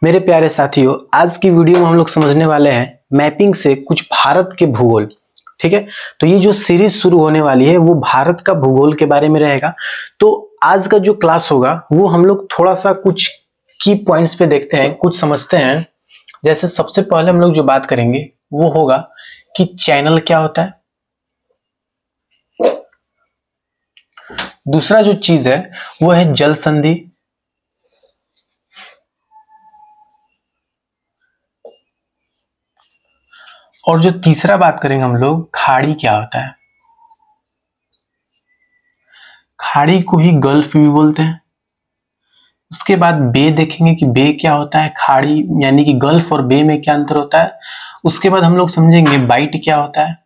मेरे प्यारे साथियों, आज की वीडियो में हम लोग समझने वाले हैं मैपिंग से कुछ भारत के भूगोल। ठीक है, तो ये जो सीरीज शुरू होने वाली है वो भारत का भूगोल के बारे में रहेगा। तो आज का जो क्लास होगा वो हम लोग थोड़ा सा कुछ की पॉइंट्स पे देखते हैं, कुछ समझते हैं। जैसे सबसे पहले हम लोग जो बात करेंगे वो होगा कि चैनल क्या होता है। दूसरा जो चीज है वो है जल संधि। और जो तीसरा बात करेंगे हम लोग, खाड़ी क्या होता है। खाड़ी को ही गल्फ भी बोलते हैं। उसके बाद बे देखेंगे कि बे क्या होता है, खाड़ी यानी कि गल्फ और बे में क्या अंतर होता है। उसके बाद हम लोग समझेंगे बाइट क्या होता है।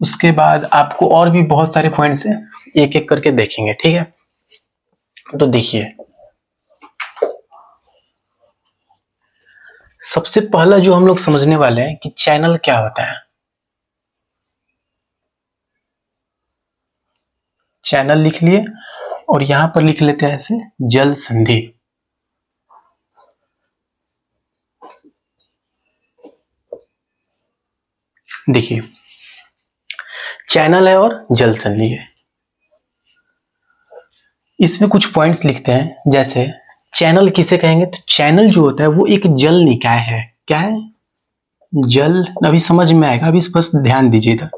उसके बाद आपको और भी बहुत सारे पॉइंट्स हैं, एक एक करके देखेंगे। ठीक है, तो देखिए, सबसे पहला जो हम लोग समझने वाले हैं कि चैनल क्या होता है। चैनल लिख लिए और यहां पर लिख लेते हैं ऐसे जल संधि। देखिए, चैनल है और जल संधि है। इसमें कुछ पॉइंट्स लिखते हैं, जैसे चैनल किसे कहेंगे, तो चैनल जो होता है वो एक जल निकाय है। क्या है? जल। अभी समझ में आएगा, अभी बस ध्यान दीजिए इधर,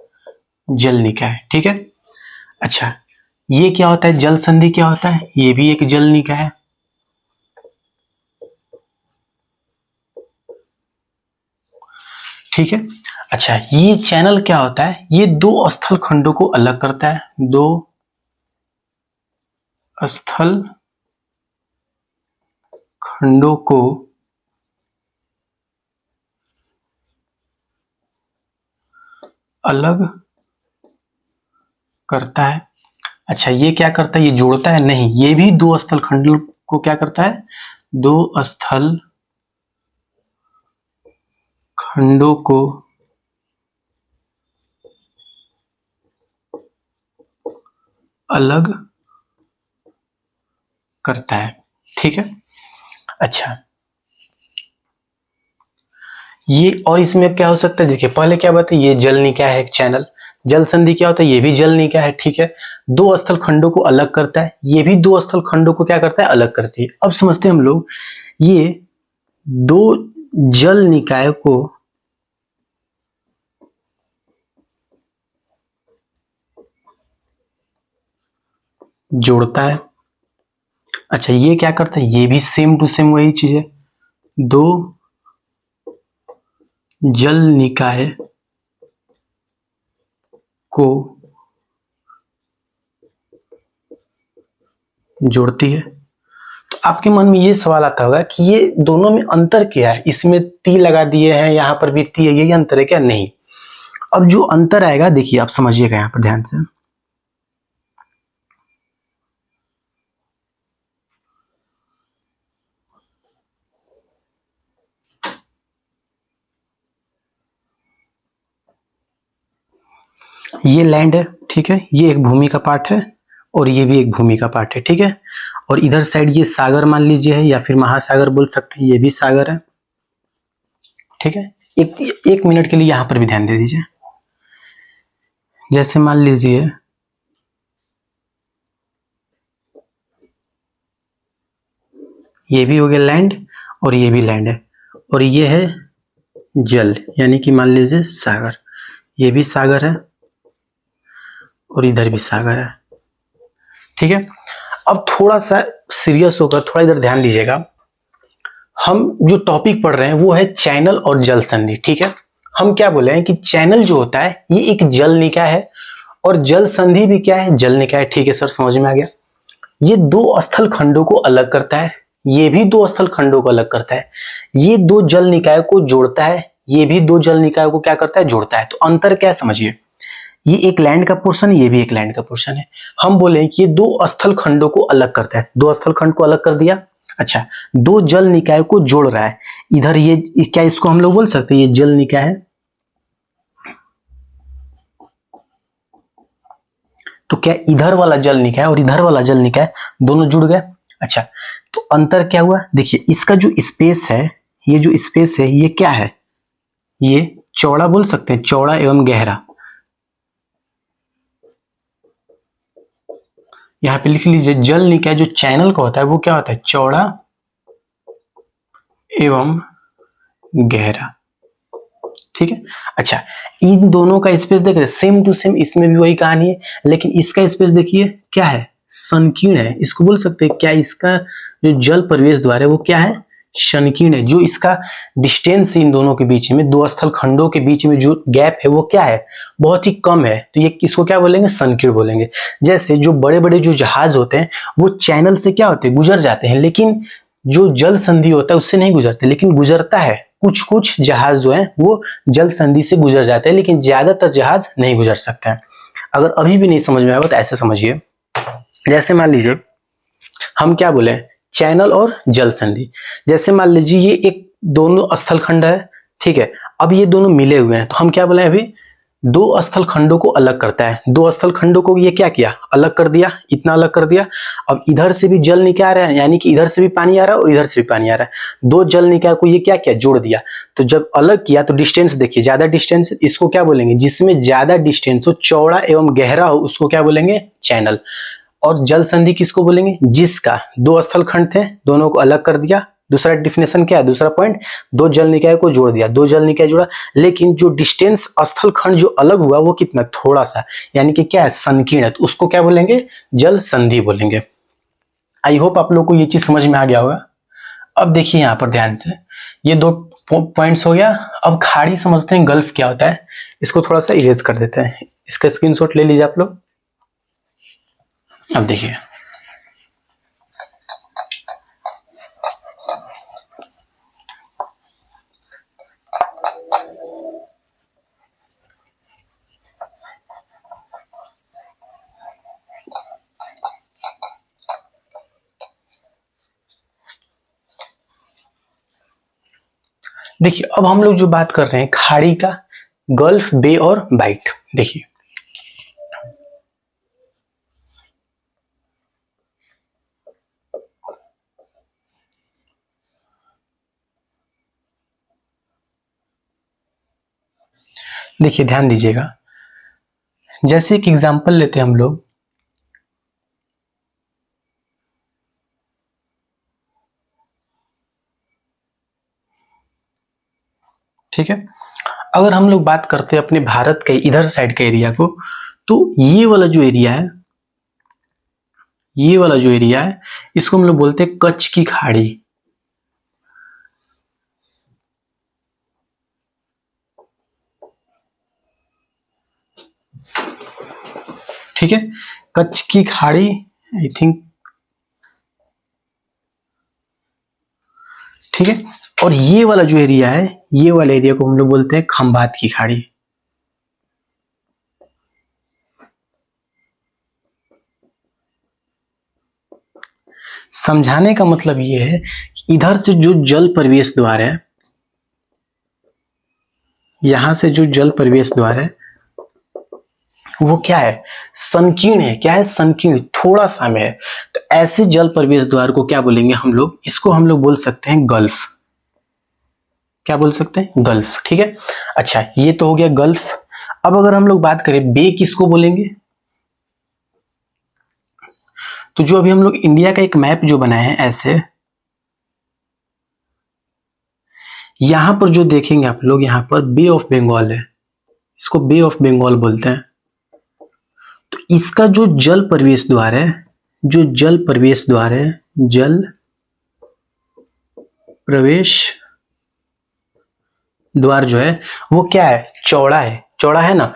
जल निकाय। ठीक है, अच्छा, ये क्या होता है? जल संधि क्या होता है? ये भी एक जल निकाय है। ठीक है, अच्छा, ये चैनल क्या होता है? ये दो स्थल खंडों को अलग करता है। दो स्थल खंडों को अलग करता है। अच्छा, ये क्या करता है? ये जोड़ता है? नहीं, ये भी दो स्थल खंडों को क्या करता है? दो स्थल खंडों को अलग करता है। ठीक है, अच्छा, ये और इसमें क्या हो सकता है? देखिए, पहले क्या बात है, ये जल निकाय है, एक चैनल। जल संधि क्या होता है? ये भी जल निकाय है। ठीक है, दो स्थल खंडों को अलग करता है, ये भी दो स्थल खंडों को क्या करता है? अलग करती है। अब समझते हैं हम लोग, ये दो जल निकाय को जोड़ता है। अच्छा, ये क्या करता है? ये भी सेम टू सेम वही चीज है। दो जल निकाय को जोड़ती है। तो आपके मन में ये सवाल आता होगा कि ये दोनों में अंतर क्या है? इसमें ती लगा दिए हैं, यहां पर भी ती है, यही अंतर है क्या? नहीं। अब जो अंतर आएगा, देखिए, आप समझिएगा यहां पर ध्यान से। ये लैंड है, ठीक है, ये एक भूमि का पार्ट है और ये भी एक भूमि का पार्ट है। ठीक है, और इधर साइड ये सागर मान लीजिए है, या फिर महासागर बोल सकते हैं, ये भी सागर है। ठीक है, एक मिनट के लिए यहां पर भी ध्यान दे दीजिए। जैसे मान लीजिए, ये भी हो गया लैंड और ये भी लैंड है, और ये है जल, यानी कि मान लीजिए सागर। ये भी सागर है और इधर भी सागर है। ठीक है, अब थोड़ा सा सीरियस होकर थोड़ा इधर ध्यान दीजिएगा। हम जो टॉपिक पढ़ रहे हैं वो है चैनल और जल संधि। ठीक है, हम क्या बोले हैं कि चैनल जो होता है ये एक जल निकाय है और जल संधि भी क्या है? जल निकाय। ठीक है सर, समझ में आ गया। ये दो स्थल खंडों को अलग करता है, ये भी दो स्थल खंडों को अलग करता है। ये दो जल निकाय को जोड़ता है, ये भी दो जल निकाय को क्या करता है? जोड़ता है। तो अंतर क्या है समझिए, ये एक लैंड का पोर्शन है, ये भी एक लैंड का पोर्शन है। हम बोले कि ये दो स्थल खंडों को अलग करता है, दो स्थल खंड को अलग कर दिया। अच्छा, दो जल निकाय को जोड़ रहा है। इधर ये क्या, इसको हम लोग बोल सकते हैं ये जल निकाय है। तो क्या इधर वाला जल निकाय और इधर वाला जल निकाय दोनों जुड़ गए? अच्छा, तो अंतर क्या हुआ, देखिए इसका जो स्पेस है, ये जो स्पेस है ये क्या है, ये चौड़ा बोल सकते हैं, चौड़ा एवं गहरा। यहाँ पे लिख लीजिए, जल निकाय जो चैनल का होता है वो क्या होता है, चौड़ा एवं गहरा। ठीक है। अच्छा, इन दोनों का स्पेस देख रहे सेम टू सेम, इसमें भी वही कहानी है, लेकिन इसका स्पेस देखिए क्या है, संकीर्ण है। इसको बोल सकते हैं क्या, इसका जो जल प्रवेश द्वार है वो क्या है, संकीर्ण है। जो इसका डिस्टेंस इन दोनों के बीच में, दो स्थल खंडों के बीच में जो गैप है वो क्या है, बहुत ही कम है। तो ये किसको क्या बोलेंगे, संकीर्ण बोलेंगे। जैसे जो बड़े बड़े जो जहाज होते हैं वो चैनल से क्या होते हैं, गुजर जाते हैं, लेकिन जो जल संधि होता है उससे नहीं गुजरते, लेकिन गुजरता है। कुछ कुछ जहाज जो है वो जल संधि से गुजर जाते हैं, लेकिन ज्यादातर जहाज नहीं गुजर सकते हैं। अगर अभी भी नहीं समझ में आएगा तो ऐसे समझिए, जैसे मान लीजिए हम क्या बोले, चैनल और जल संधि। जैसे मान लीजिए ये एक दोनों स्थल खंड है, ठीक है। अब ये दोनों मिले हुए हैं, तो हम क्या बोले अभी, दो स्थल खंडों को अलग करता है। दो स्थल खंडों को ये क्या किया, अलग कर दिया, इतना अलग कर दिया। अब इधर से भी जल निकाय रहा है, यानी कि इधर से भी पानी आ रहा है और इधर से भी पानी आ रहा है। दो जल निकाय को ये क्या किया, जोड़ दिया। तो जब अलग किया तो डिस्टेंस देखिए, ज्यादा डिस्टेंस, इसको क्या बोलेंगे, जिसमें ज्यादा डिस्टेंस हो, चौड़ा एवं गहरा हो, उसको क्या बोलेंगे, चैनल। और जल संधि किसको बोलेंगे, जिसका दो स्थल खंड थे, दोनों को अलग कर दिया। दूसरा डिफिनेशन क्या है, दूसरा पॉइंट, दो जल निकाय को जोड़ दिया, दो जल निकाय जोड़ा, लेकिन जो डिस्टेंस स्थल खंड जो अलग हुआ वो कितना, थोड़ा सा, यानी कि क्या है, संकीर्ण, तो उसको क्या बोलेंगे, जल संधि बोलेंगे। आई होप आप लोग को ये चीज समझ में आ गया होगा। अब देखिए यहाँ पर ध्यान से, ये दो पॉइंट्स हो गया। अब खाड़ी समझते हैं, गल्फ क्या होता है। इसको थोड़ा सा इरेज कर देते हैं, इसका स्क्रीनशॉट ले लीजिए आप लोग। अब देखिए, देखिए अब हम लोग जो बात कर रहे हैं खाड़ी का, गल्फ, बे और बाइट। देखिए देखिए ध्यान दीजिएगा, जैसे एक एग्जांपल लेते हैं हम लोग, ठीक है। अगर हम लोग बात करते हैं अपने भारत के इधर साइड के एरिया को, तो ये वाला जो एरिया है, ये वाला जो एरिया है, इसको हम लोग बोलते हैं कच्छ की खाड़ी। ठीक है, कच्छ की खाड़ी, आई थिंक, ठीक है। और ये वाला जो एरिया है, ये वाला एरिया को हम लोग बोलते हैं खंबात की खाड़ी। समझाने का मतलब ये है कि इधर से जो जल प्रवेश द्वार है, यहां से जो जल प्रवेश द्वार है वो क्या है, संकीर्ण है। क्या है, संकीर्ण, थोड़ा सा में है। तो ऐसे जल प्रवेश द्वार को क्या बोलेंगे हम लोग, इसको हम लोग बोल सकते हैं गल्फ। क्या बोल सकते हैं, गल्फ। ठीक है। अच्छा, ये तो हो गया गल्फ। अब अगर हम लोग बात करें बे किसको बोलेंगे, तो जो अभी हम लोग इंडिया का एक मैप जो बनाए हैं ऐसे, यहां पर जो देखेंगे आप लोग, यहां पर बे ऑफ बंगाल है, इसको बे ऑफ बंगाल बोलते हैं। तो इसका जो जल प्रवेश द्वार है, जो जल प्रवेश द्वार है, जल प्रवेश द्वार जो है वो क्या है, चौड़ा है। चौड़ा है ना,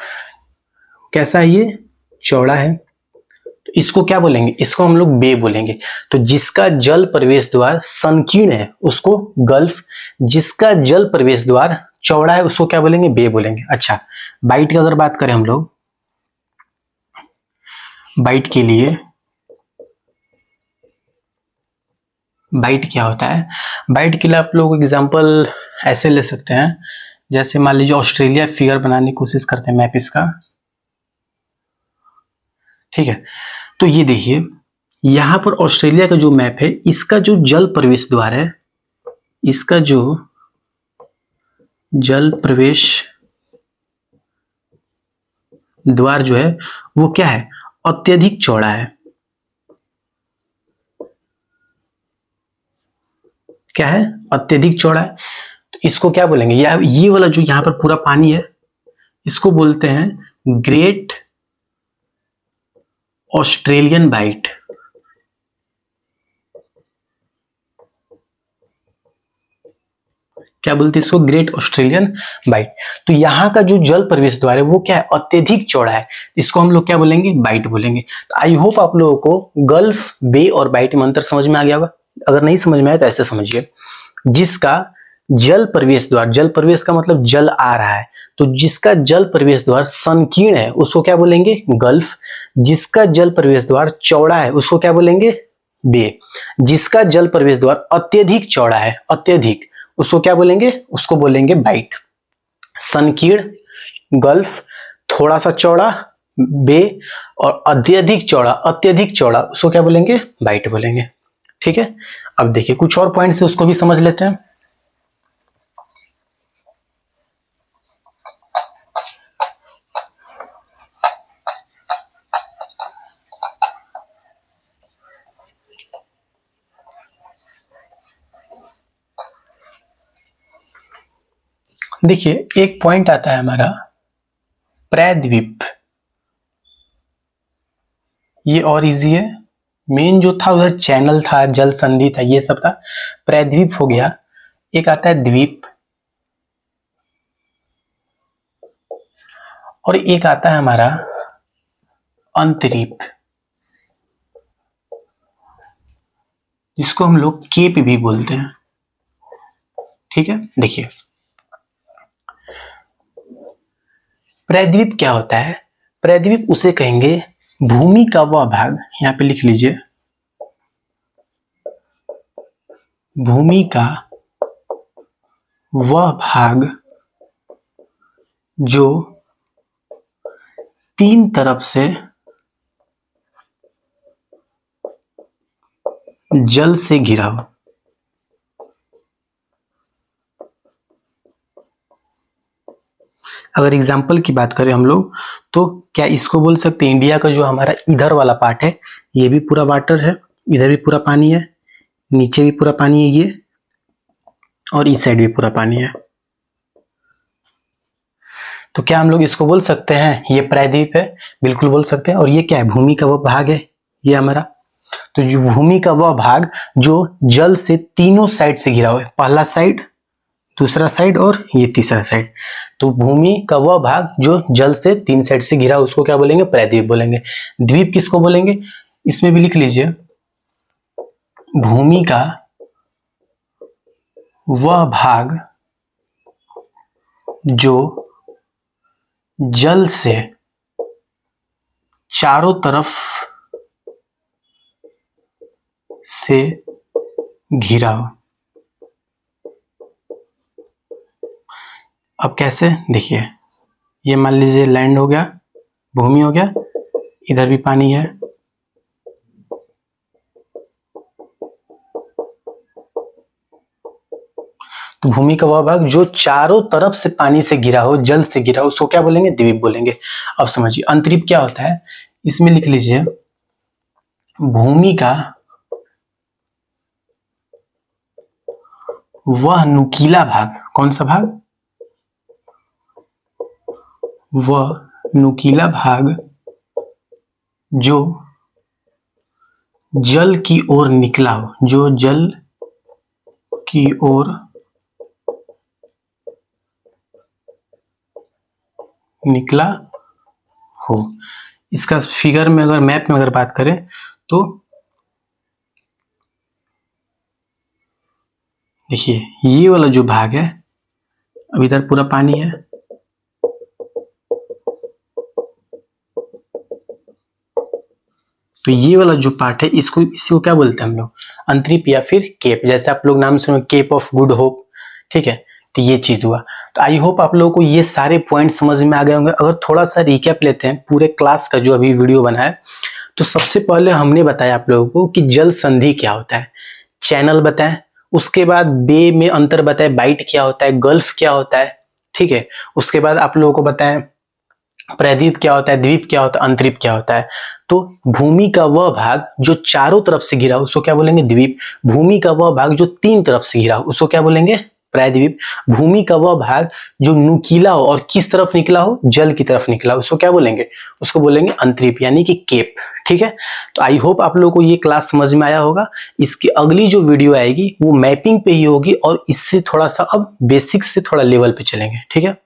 कैसा है ये, चौड़ा है। तो इसको क्या बोलेंगे, इसको हम लोग बे बोलेंगे। तो जिसका जल प्रवेश द्वार संकीर्ण है उसको गल्फ, जिसका जल प्रवेश द्वार चौड़ा है उसको क्या बोलेंगे, बे बोलेंगे। अच्छा, बाइट की अगर बात करें हम लोग, बाइट के लिए, बाइट क्या होता है, बाइट के लिए आप लोग एग्जांपल ऐसे ले सकते हैं, जैसे मान लीजिए ऑस्ट्रेलिया फिगर बनाने की कोशिश करते हैं, मैप इसका, ठीक है। तो ये देखिए, यहां पर ऑस्ट्रेलिया का जो मैप है, इसका जो जल प्रवेश द्वार है, इसका जो जल प्रवेश द्वार जो है वो क्या है, अत्यधिक चौड़ा है। क्या है, अत्यधिक चौड़ा है। तो इसको क्या बोलेंगे, या ये वाला जो यहां पर पूरा पानी है, इसको बोलते हैं ग्रेट ऑस्ट्रेलियन बाइट। क्या बोलते हैं इसको, ग्रेट ऑस्ट्रेलियन बाइट। तो यहाँ का जो जल प्रवेश द्वार है वो क्या है, अत्यधिक चौड़ा है। इसको हम लोग क्या बोलेंगे, बाइट बोलेंगे। तो आई होप आप लोगों को गल्फ, बे और बाइट में अंतर समझ में आ गया होगा। अगर नहीं समझ में आया तो ऐसे समझिए, जिसका जल प्रवेश द्वार, जल प्रवेश का मतलब जल आ रहा है, तो जिसका जल प्रवेश द्वार संकीर्ण है उसको क्या बोलेंगे, गल्फ। जिसका जल प्रवेश द्वार चौड़ा है उसको क्या बोलेंगे, बे। जिसका जल प्रवेश द्वार अत्यधिक चौड़ा है, अत्यधिक, उसको क्या बोलेंगे, उसको बोलेंगे बाइट। संकीर्ण गल्फ, थोड़ा सा चौड़ा बे, और अत्यधिक चौड़ा, अत्यधिक चौड़ा, उसको क्या बोलेंगे, बाइट बोलेंगे। ठीक है, अब देखिए कुछ और पॉइंट्स है उसको भी समझ लेते हैं। देखिए एक पॉइंट आता है हमारा प्रायद्वीप, ये और इजी है। मेन जो था उधर चैनल था, जल संधि था, ये सब था। प्रायद्वीप हो गया। एक आता है द्वीप, और एक आता है हमारा अंतरीप, जिसको हम लोग केप भी बोलते हैं। ठीक है, देखिए प्रायद्वीप क्या होता है, प्रायद्वीप उसे कहेंगे भूमि का वह भाग, यहां पे लिख लीजिए, भूमि का वह भाग जो तीन तरफ से जल से घिरा हो। अगर एग्जाम्पल की बात करें हम लोग, तो क्या इसको बोल सकते हैं, इंडिया का जो हमारा इधर वाला पार्ट है, ये भी पूरा वाटर है, इधर भी पूरा पानी है, नीचे भी पूरा पानी है ये, और इस साइड भी पूरा पानी है। तो क्या हम लोग इसको बोल सकते हैं ये प्रायद्वीप है, बिल्कुल बोल सकते हैं। और ये क्या है, भूमि का वह भाग है ये हमारा। तो जो भूमि का वह भाग जो जल से तीनों साइड से घिरा हुआ है, पहला साइड, दूसरा साइड और ये तीसरा साइड। तो भूमि का वह भाग जो जल से तीन साइड से घिरा, उसको क्या बोलेंगे, प्रायद्वीप बोलेंगे। द्वीप किसको बोलेंगे, इसमें भी लिख लीजिए, भूमि का वह भाग जो जल से चारों तरफ से घिरा हो। अब कैसे, देखिए ये मान लीजिए लैंड हो गया, भूमि हो गया, इधर भी पानी है, तो भूमि का वह भाग जो चारों तरफ से पानी से घिरा हो, जल से घिरा हो, उसको क्या बोलेंगे, द्वीप बोलेंगे। अब समझिए अंतरीप क्या होता है, इसमें लिख लीजिए, भूमि का वह नुकीला भाग, कौन सा भाग, वह नुकीला भाग जो जल की ओर निकला हो, जो जल की ओर निकला हो। इसका फिगर में अगर मैप में अगर बात करें तो देखिए ये वाला जो भाग है, अब इधर पूरा पानी है, तो ये वाला जो पार्ट है इसको क्या बोलते हैं हम लोग, अंतरीप या फिर केप। जैसे आप लोग नाम सुनो, केप ऑफ गुड होप। ठीक है, तो ये चीज हुआ। तो आई होप आप लोगों को ये सारे पॉइंट समझ में आ गए होंगे। अगर थोड़ा सा रिकैप लेते हैं पूरे क्लास का जो अभी वीडियो बना है, तो सबसे पहले हमने बताया आप लोगों को कि जल संधि क्या होता है, चैनल बताएं, उसके बाद बे में अंतर बताएं, बाइट क्या होता है, गल्फ क्या होता है, ठीक है। उसके बाद आप लोगों को बताएं प्रायद्वीप क्या होता है, द्वीप क्या होता है, अंतरीप क्या होता है। तो भूमि का वह भाग जो चारों तरफ से घिरा हो उसको क्या बोलेंगे, द्वीप। भूमि का वह भाग जो तीन तरफ से घिरा हो उसको क्या बोलेंगे, प्रायद्वीप। भूमि का वह भाग जो नुकीला हो और किस तरफ निकला हो, जल की तरफ निकला हो, उसको क्या बोलेंगे, उसको बोलेंगे अंतरीप यानी कि केप। ठीक है, तो आई होप आप लोगों को ये क्लास समझ में आया होगा। इसकी अगली जो वीडियो आएगी वो मैपिंग पे ही होगी और इससे थोड़ा सा अब बेसिक से थोड़ा लेवल पे चलेंगे। ठीक है।